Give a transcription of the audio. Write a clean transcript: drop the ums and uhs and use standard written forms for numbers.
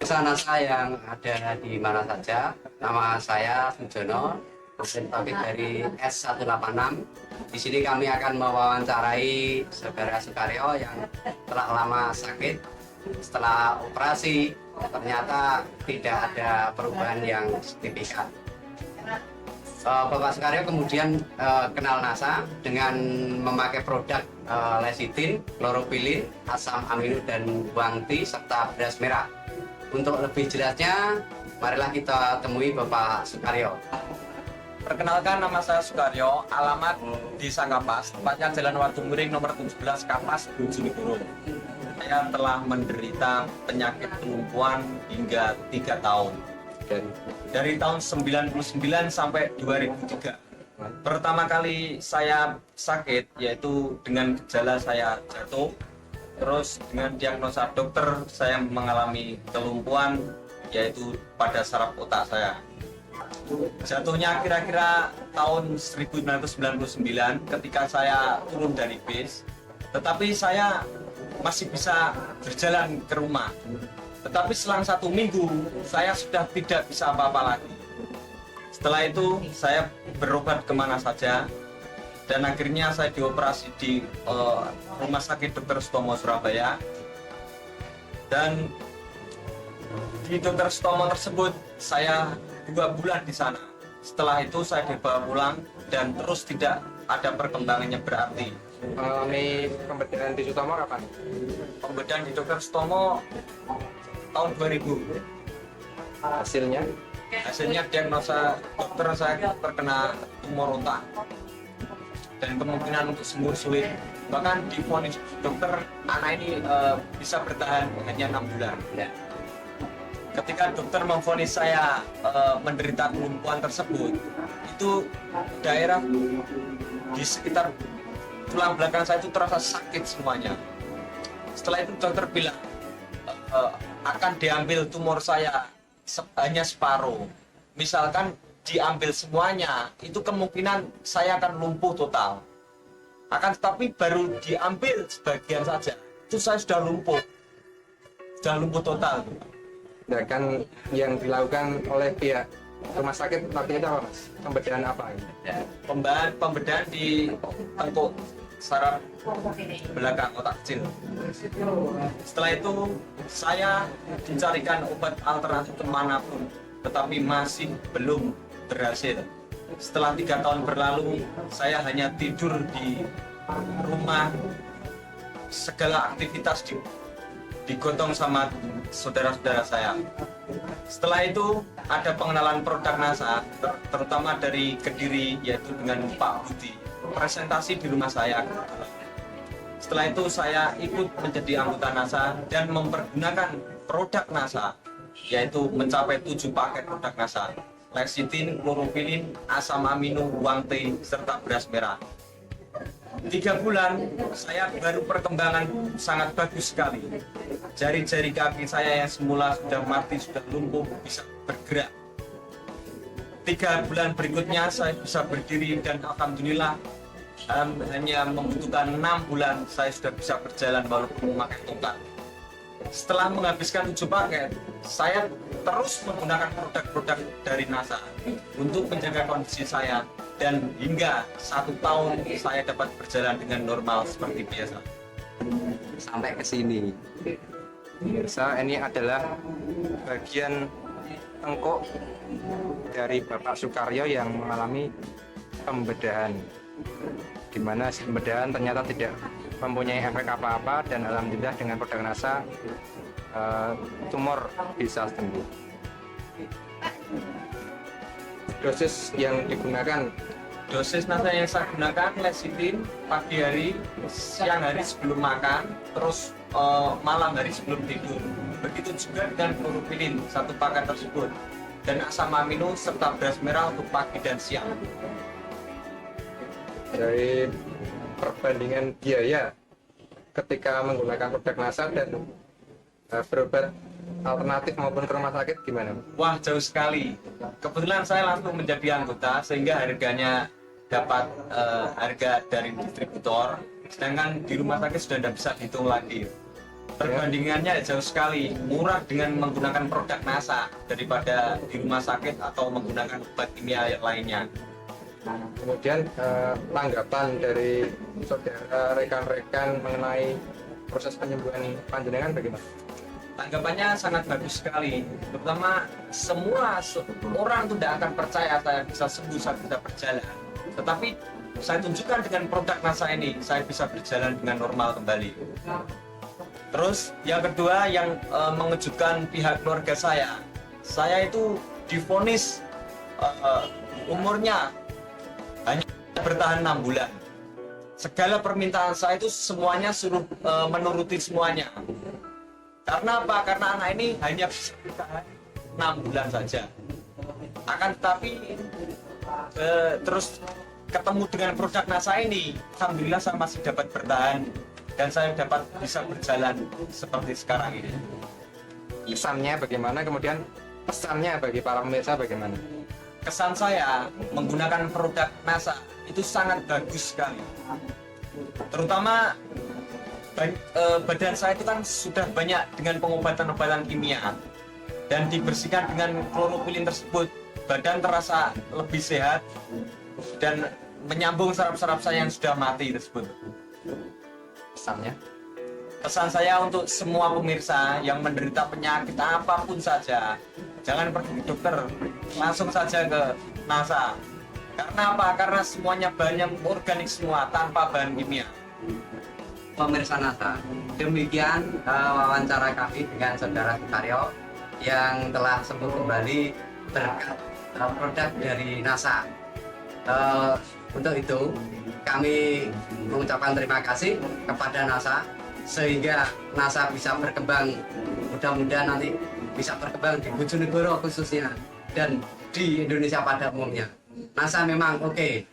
Pemirsa NASA yang ada di mana saja, nama saya Sujono, dosen topik dari S186. Di sini kami akan mewawancarai saudara Sukaryo yang telah lama sakit. Setelah operasi, ternyata tidak ada perubahan yang signifikan. Bapak Sukaryo kemudian kenal NASA dengan memakai produk lecitin, kloropilin, asam amino dan bawang putih serta beras merah. Untuk lebih jelasnya, marilah kita temui Bapak Sukaryo. Perkenalkan, nama saya Sukaryo, alamat di Kapas, tepatnya Jalan Wadung nomor 17 Kapas, Bojonegoro. Saya telah menderita penyakit kelumpuhan hingga 3 tahun. Dari tahun 99 sampai 2003. Pertama kali saya sakit yaitu dengan gejala saya jatuh. Terus dengan diagnosa dokter saya mengalami kelumpuhan yaitu pada saraf otak saya. Jatuhnya kira-kira tahun 1999 ketika saya turun dari bis. Tetapi saya masih bisa berjalan ke rumah. Tetapi selang 1 minggu saya sudah tidak bisa apa-apa lagi. Setelah itu saya berobat kemana saja dan akhirnya saya dioperasi di Rumah Sakit Dr. Sutomo Surabaya. Dan di Dr. Sutomo tersebut saya 2 bulan di sana. Setelah itu saya dibawa pulang dan terus tidak ada perkembangannya berarti. Mengalami pembedahan di Sutomo kapan? Pembedahan di Dr. Sutomo tahun 2000. Hasilnya diagnosa dokter saya terkena tumor otak dan kemungkinan untuk sembuh sulit. Bahkan divonis dokter anak ini bisa bertahan hanya 6 bulan. Ketika dokter memvonis saya menderita kelumpuhan tersebut, itu daerah di sekitar tulang belakang saya itu terasa sakit semuanya. Setelah itu dokter bilang akan diambil tumor saya hanya separuh. Misalkan diambil semuanya, itu kemungkinan saya akan lumpuh total. Akan tetapi baru diambil sebagian saja, itu saya sudah lumpuh total. Ya kan yang dilakukan oleh pihak rumah sakit waktu itu apa mas? Pembedahan apa? Pembedahan di tengkuk saraf belakang otak kecil. Setelah itu saya dicarikan obat alternatif kemanapun, tetapi masih belum berhasil. Setelah 3 tahun berlalu, saya hanya tidur di rumah, segala aktivitas digotong sama saudara-saudara saya. Setelah itu ada pengenalan produk NASA, terutama dari Kediri, yaitu dengan Pak Budi, presentasi di rumah saya. Setelah itu saya ikut menjadi anggota NASA dan mempergunakan produk NASA, yaitu mencapai 7 paket produk NASA: lecitin, kloropilin, asam amino, bawang putih, serta beras merah. 3 bulan saya baru perkembangan sangat bagus sekali. Jari-jari kaki saya yang semula sudah mati, sudah lumpuh, bisa bergerak. 3 bulan berikutnya saya bisa berdiri dan alhamdulillah hanya membutuhkan 6 bulan saya sudah bisa berjalan walaupun memakai tongkat. Setelah menghabiskan 7 paket, saya terus menggunakan produk-produk dari NASA untuk menjaga kondisi saya, dan hingga 1 tahun saya dapat berjalan dengan normal seperti biasa. Sampai ke sini. Pemirsa, ini adalah bagian tengkuk dari Bapak Sukaryo yang mengalami pembedahan, di mana pembedahan ternyata tidak mempunyai efek apa-apa, dan alhamdulillah dengan produk NASA tumor bisa sembuh. Dosis yang digunakan, Dosis NASA yang saya gunakan lecitin pagi hari, siang hari sebelum makan, terus malam hari sebelum tidur. Begitu juga dengan kloropilin 1 paket tersebut, dan asam amino serta beras merah untuk pagi dan siang. dari perbandingan biaya ketika menggunakan produk NASA dan berobat alternatif maupun ke rumah sakit gimana? Wah, jauh sekali. Kebetulan saya langsung menjadi anggota sehingga harganya dapat harga dari distributor, sedangkan di rumah sakit sudah tidak bisa dihitung lagi. Perbandingannya jauh sekali, murah dengan menggunakan produk NASA daripada di rumah sakit atau menggunakan obat kimia yang lainnya. Kemudian tanggapan dari saudara rekan-rekan mengenai proses penyembuhan panjenengan bagaimana? Tanggapannya sangat bagus sekali, terutama semua orang tidak akan percaya saya bisa sembuh, saya bisa berjalan. Tetapi saya tunjukkan dengan produk NASA ini, saya bisa berjalan dengan normal kembali. Terus yang kedua yang mengejutkan pihak keluarga saya itu divonis umurnya hanya bertahan 6 bulan. Segala permintaan saya itu semuanya suruh menuruti semuanya. Karena apa? Karena anak ini hanya bisa bertahan 6 bulan saja. Akan tetapi terus ketemu dengan produk NASA ini, alhamdulillah saya masih dapat bertahan dan saya dapat bisa berjalan seperti sekarang ini. Kesannya bagaimana, kemudian pesannya bagi para pemirsa bagaimana? Kesan saya menggunakan produk NASA itu sangat bagus sekali. Terutama badan saya itu kan sudah banyak dengan pengobatan-obatan kimia dan dibersihkan dengan kloroquine tersebut. Badan terasa lebih sehat dan menyambung saraf-saraf saya yang sudah mati tersebut. Pesannya? Pesan saya untuk semua pemirsa yang menderita penyakit apapun saja, jangan pergi ke dokter, langsung saja ke NASA. Karena apa? Karena semuanya bahan organik semua, tanpa bahan kimia. Pemirsa NASA, demikian wawancara kami dengan Saudara Sukaryo yang telah sembuh kembali berkat produk dari NASA. Untuk itu kami mengucapkan terima kasih kepada NASA sehingga NASA bisa berkembang, mudah-mudahan nanti bisa berkembang di Bojonegoro khususnya dan di Indonesia pada umumnya. NASA memang oke.